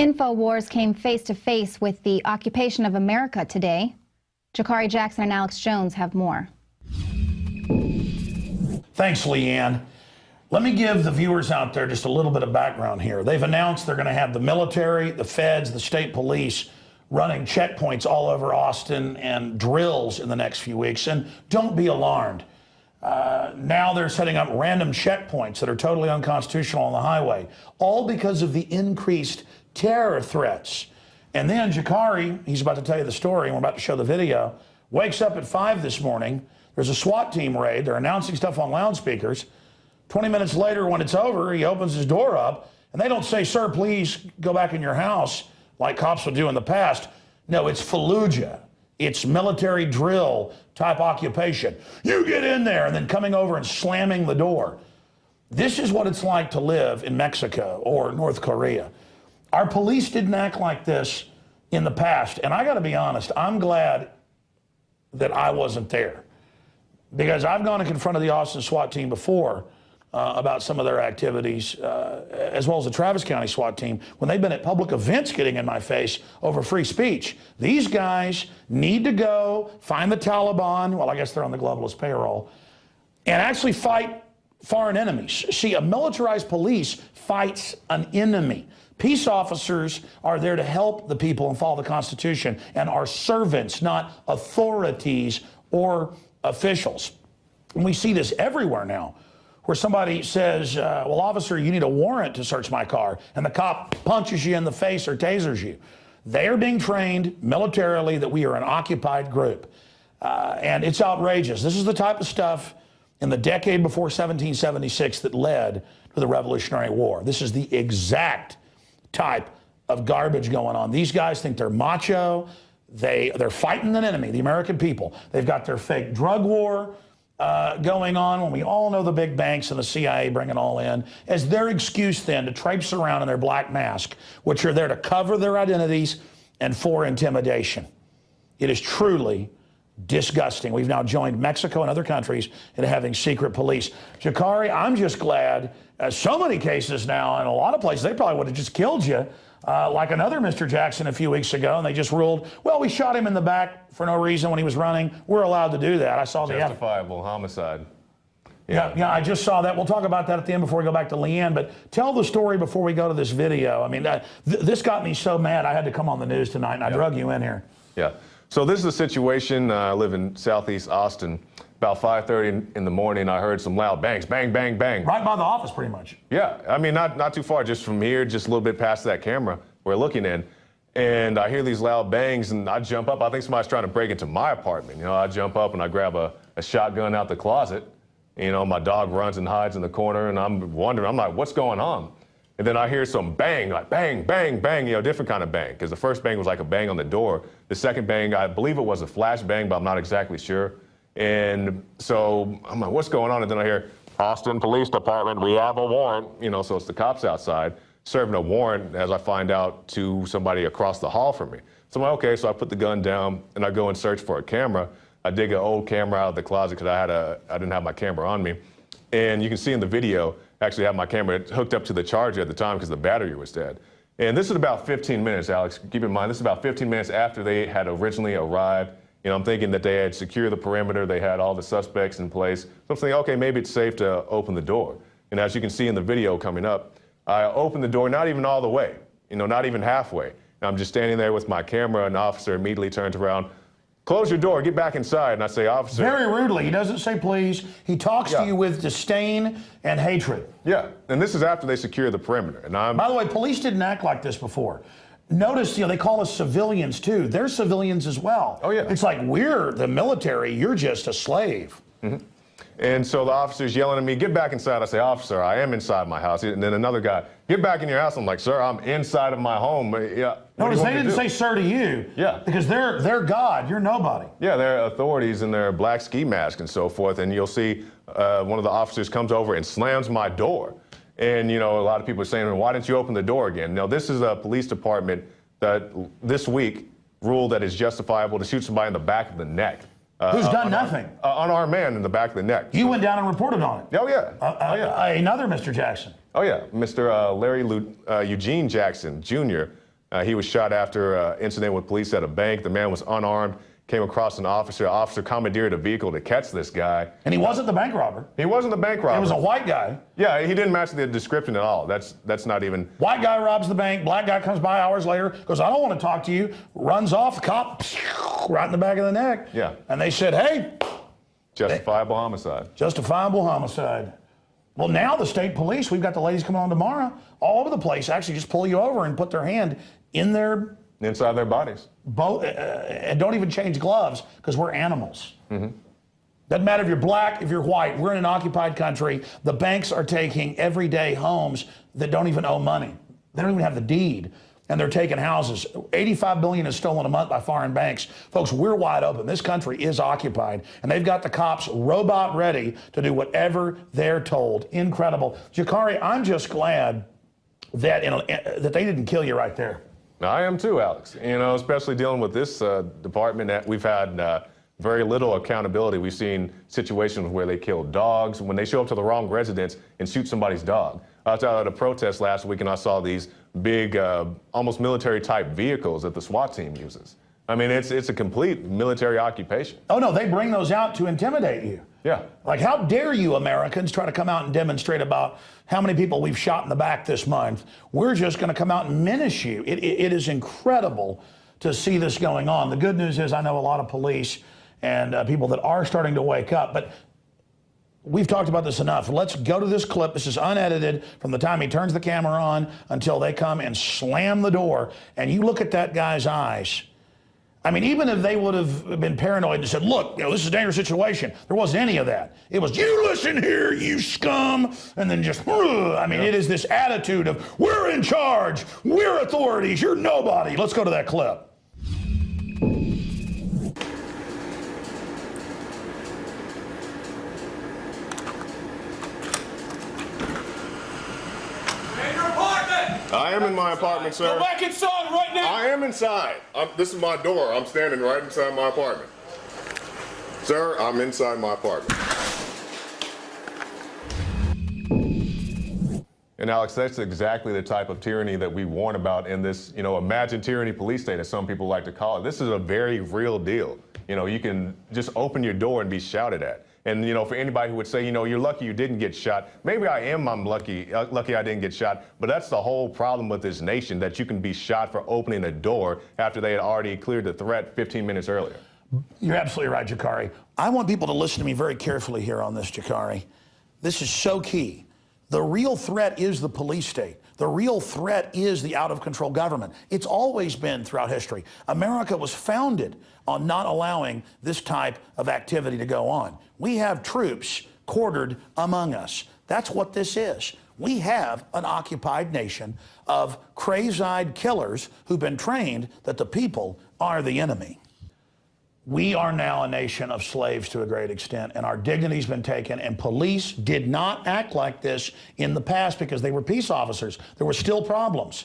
InfoWars came face-to-face with the occupation of America today. Jakari Jackson and Alex Jones have more. Thanks, Leanne. Let me give the viewers out there just a little bit of background here. They've announced they're going to have the military, the feds, the state police running checkpoints all over Austin and drills in the next few weeks. And don't be alarmed. Now they're setting up random checkpoints that are totally unconstitutional on the highway, all because of the increased terror threats. And then Jakari, he's about to tell you the story, and we're about to show the video, wakes up at 5 this morning. There's a SWAT team raid. They're announcing stuff on loudspeakers. 20 minutes later, when it's over, he opens his door up, and they don't say, "Sir, please go back in your house," like cops would do in the past. No, it's Fallujah. It's military drill type occupation. You get in there, and then coming over and slamming the door. This is what it's like to live in Mexico or North Korea. Our police didn't act like this in the past, and I got to be honest, I'm glad that I wasn't there, because I've gone and confronted the Austin SWAT team before about some of their activities, as well as the Travis County SWAT team, when they've been at public events getting in my face over free speech. These guys need to go find the Taliban, well, I guess they're on the globalist payroll, and actually fight foreign enemies. See, a militarized police fights an enemy. Peace officers are there to help the people and follow the Constitution, and are servants, not authorities or officials. And we see this everywhere now, where somebody says, well, officer, you need a warrant to search my car, and the cop punches you in the face or tasers you. They are being trained militarily that we are an occupied group. And it's outrageous. This is the type of stuff in the decade before 1776 that led to the Revolutionary War. This is the exact type of garbage going on. These guys think they're macho. They're fighting an enemy, the American people. They've got their fake drug war going on, when we all know the big banks and the CIA bring it all in, as their excuse then to traipse around in their black mask, which are there to cover their identities and for intimidation. It is truly disgusting. We've now joined Mexico and other countries in having secret police. Jakari, I'm just glad, so many cases now, in a lot of places, they probably would have just killed you, like another Mr. Jackson a few weeks ago, and they just ruled, well, we shot him in the back for no reason when he was running. We're allowed to do that. I saw the justifiable homicide. Yeah, I just saw that. We'll talk about that at the end before we go back to Leanne, but tell the story before we go to this video. I mean, this got me so mad I had to come on the news tonight, and I drug you in here. Yeah. So this is a situation. I live in Southeast Austin. About 5:30 in the morning, I heard some loud bangs, bang, bang, bang. Right by the office, pretty much. Yeah, I mean, not too far, just from here, just a little bit past that camera we're looking in. And I hear these loud bangs, and I jump up. I think somebody's trying to break into my apartment. You know, I jump up and I grab a shotgun out the closet. You know, my dog runs and hides in the corner, and I'm wondering, I'm like, what's going on? And then I hear some bang, like bang, bang, bang, you know, different kind of bang. Because the first bang was like a bang on the door. The second bang, I believe it was a flash bang, but I'm not exactly sure. And so I'm like, what's going on? And then I hear, Austin Police Department, we have a warrant. You know, so it's the cops outside serving a warrant, as I find out, to somebody across the hall from me. So I'm like, okay, so I put the gun down and I go and search for a camera. I dig an old camera out of the closet because I didn't have my camera on me. And you can see in the video, I actually have my camera hooked up to the charger at the time because the battery was dead. And this is about 15 minutes, Alex. Keep in mind, this is about 15 minutes after they had originally arrived. You know, I'm thinking that they had secured the perimeter, they had all the suspects in place. So I'm thinking, okay, maybe it's safe to open the door. And as you can see in the video coming up, I opened the door, not even all the way, you know, not even halfway. And I'm just standing there with my camera, and the officer immediately turns around, close your door, get back inside. And I say, officer. Very rudely. He doesn't say please. He talks to you with disdain and hatred. Yeah, and this is after they secure the perimeter. And By the way, police didn't act like this before. Notice, you know, they call us civilians too. They're civilians as well. Oh, yeah. It's like, we're the military, you're just a slave. Mm-hmm. And so the officer's yelling at me, get back inside. I say, officer, I am inside my house. And then another guy, get back in your house. I'm like, sir, I'm inside of my home. Yeah. Notice they didn't say sir to you. Yeah. Because they're God, you're nobody. Yeah, they're authorities in their black ski mask and so forth. And you'll see one of the officers comes over and slams my door. And, you know, a lot of people are saying, well, why didn't you open the door again? Now, this is a police department that this week ruled that it's justifiable to shoot somebody in the back of the neck. Who's done nothing? Unarmed man in the back of the neck. You went down and reported on it. Oh, yeah. Oh, yeah. Another Mr. Jackson. Oh, yeah. Mr. Larry Eugene Jackson, Jr., He was shot after an incident with police at a bank. The man was unarmed, came across an officer. Officer commandeered a vehicle to catch this guy. And he wasn't the bank robber. He wasn't the bank robber. It was a white guy. Yeah, he didn't match the description at all. That's not even... White guy robs the bank. Black guy comes by hours later, goes, I don't want to talk to you. Runs off, cop, right in the back of the neck. Yeah. And they said, hey. Justifiable homicide. Justifiable homicide. Well, now the state police, we've got the ladies coming on tomorrow, all over the place, actually just pull you over and put their hand in their... Inside their bodies. And don't even change gloves, because we're animals. Doesn't matter if you're black, if you're white. We're in an occupied country. The banks are taking everyday homes that don't even owe money. They don't even have the deed. And they're taking houses. $85 billion is stolen a month by foreign banks. Folks, we're wide open. This country is occupied. And they've got the cops robot ready to do whatever they're told. Incredible. Jakari, I'm just glad that, that they didn't kill you right there. I am too, Alex. You know, especially dealing with this department that we've had very little accountability. We've seen situations where they kill dogs, when they show up to the wrong residence and shoot somebody's dog. I was out at a protest last week and I saw these big, almost military-type vehicles that the SWAT team uses. I mean, it's a complete military occupation. Oh, no, they bring those out to intimidate you. Yeah. Like, how dare you Americans try to come out and demonstrate about how many people we've shot in the back this month? We're just going to come out and menace you. It is incredible to see this going on. The good news is I know a lot of police and people that are starting to wake up, but we've talked about this enough. Let's go to this clip. This is unedited from the time he turns the camera on until they come and slam the door. And you look at that guy's eyes. I mean, even if they would have been paranoid and said, look, this is a dangerous situation, there wasn't any of that. It was, you listen here, you scum, and then just, I mean, It is this attitude of, we're in charge, we're authorities, you're nobody. Let's go to that clip. I am in my apartment, sir. Go back inside right now. I am inside. This is my door. I'm standing right inside my apartment. Sir, I'm inside my apartment. And Alex, that's exactly the type of tyranny that we warn about in this, imagined tyranny police state, as some people like to call it. This is a very real deal. You can just open your door and be shouted at. And, for anybody who would say, you're lucky you didn't get shot, maybe I'm lucky I didn't get shot, but that's the whole problem with this nation, that you can be shot for opening a door after they had already cleared the threat 15 minutes earlier. You're absolutely right, Jakari. I want people to listen to me very carefully here on this, Jakari. This is so key. The real threat is the police state. The real threat is the out-of-control government. It's always been throughout history. America was founded on not allowing this type of activity to go on. We have troops quartered among us. That's what this is. We have an occupied nation of crazy-eyed killers who've been trained that the people are the enemy. We are now a nation of slaves to a great extent, and our dignity's been taken, and police did not act like this in the past because they were peace officers. There were still problems.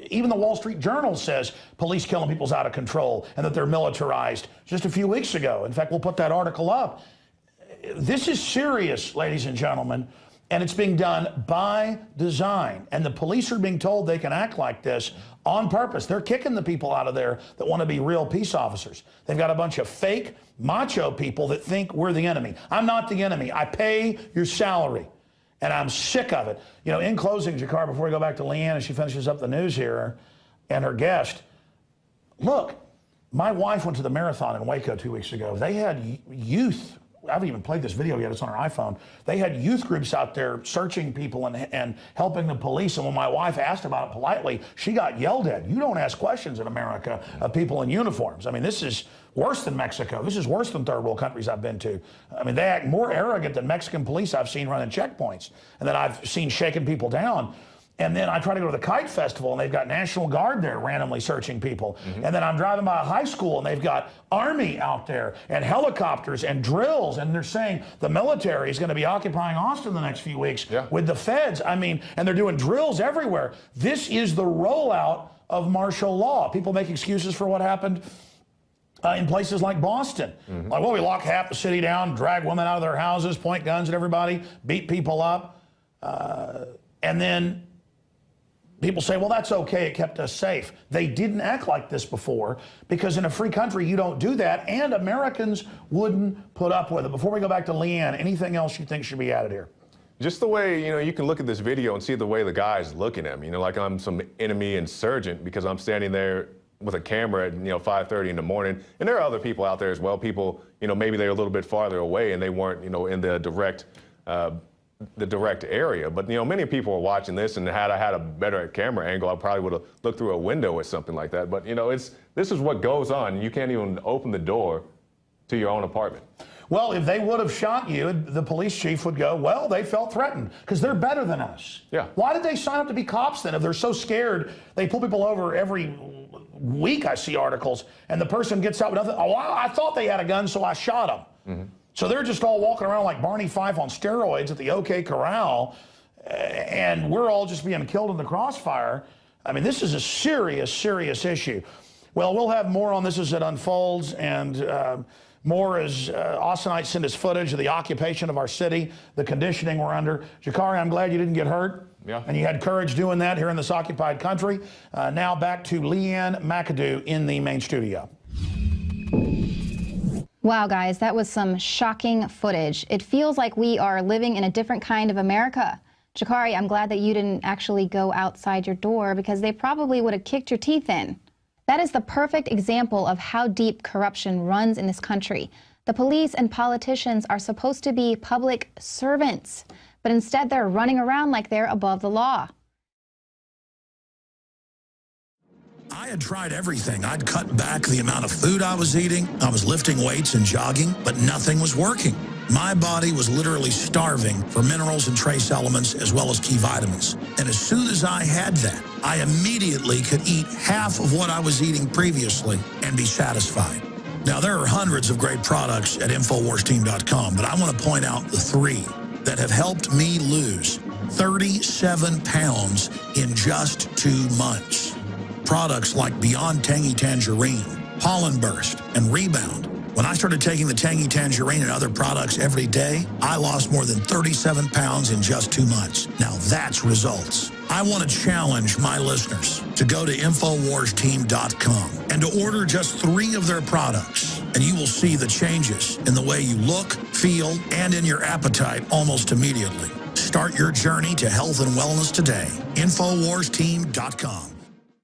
Even the Wall Street Journal says police killing people's out of control and that they're militarized just a few weeks ago. In fact, we'll put that article up. This is serious, ladies and gentlemen, and it's being done by design. And the police are being told they can act like this on purpose. They're kicking the people out of there that want to be real peace officers. They've got a bunch of fake macho people that think we're the enemy. I'm not the enemy. I pay your salary. And I'm sick of it. In closing, Jakar, before we go back to Leanne as she finishes up the news here and her guest, look, my wife went to the marathon in Waco 2 weeks ago. They had youth. I haven't even played this video yet. It's on her iPhone. They had youth groups out there searching people and helping the police. And when my wife asked about it politely, she got yelled at. You don't ask questions in America of people in uniforms. I mean, this is worse than Mexico. This is worse than third world countries I've been to. I mean, they act more arrogant than Mexican police I've seen running checkpoints and that I've seen shaking people down. And then I try to go to the Kite Festival, and they've got National Guard there randomly searching people. And then I'm driving by a high school, and they've got Army out there and helicopters and drills. And they're saying the military is going to be occupying Austin the next few weeks with the feds. I mean, and they're doing drills everywhere. This is the rollout of martial law. People make excuses for what happened in places like Boston. Like, well, we lock half the city down, drag women out of their houses, point guns at everybody, beat people up. And then people say, well, that's okay, it kept us safe. They didn't act like this before, because in a free country, you don't do that, and Americans wouldn't put up with it. Before we go back to Leanne, anything else you think should be added here? Just the way, you can look at this video and see the way the guy's looking at me, like I'm some enemy insurgent because I'm standing there with a camera at, 5:30 in the morning. And there are other people out there as well. People, maybe they're a little bit farther away and they weren't, in the direct area. But, many people are watching this, and had I had a better camera angle, I probably would have looked through a window or something like that. But, this is what goes on. You can't even open the door to your own apartment. Well, if they would have shot you, the police chief would go, well, they felt threatened because they're better than us. Yeah. Why did they sign up to be cops then? If they're so scared, they pull people over every week. I see articles, and the person gets out with nothing. Oh, I thought they had a gun, so I shot them. Mm-hmm. So they're just all walking around like Barney Fife on steroids at the OK Corral, and we're all just being killed in the crossfire. I mean, this is a serious, serious issue. Well, we'll have more on this as it unfolds, and more as Austinites send us footage of the occupation of our city, the conditioning we're under. Jakari, I'm glad you didn't get hurt. Yeah. And you had courage doing that here in this occupied country. Now back to Leanne McAdoo in the main studio. Wow, guys, that was some shocking footage. It feels like we are living in a different kind of America. Jakari, I'm glad that you didn't actually go outside your door, because they probably would have kicked your teeth in. That is the perfect example of how deep corruption runs in this country. The police and politicians are supposed to be public servants, but instead they're running around like they're above the law. I had tried everything. I'd cut back the amount of food I was eating. I was lifting weights and jogging, but nothing was working. My body was literally starving for minerals and trace elements, as well as key vitamins. And as soon as I had that, I immediately could eat half of what I was eating previously and be satisfied. Now, there are hundreds of great products at InfoWarsTeam.com, but I want to point out the 3 that have helped me lose 37 pounds in just 2 months. Products like Beyond Tangy Tangerine, Pollen Burst, and Rebound. When I started taking the Tangy Tangerine and other products every day, I lost more than 37 pounds in just 2 months. Now that's results. I want to challenge my listeners to go to InfoWarsTeam.com and to order just 3 of their products, and you will see the changes in the way you look, feel, and in your appetite almost immediately. Start your journey to health and wellness today. InfoWarsTeam.com.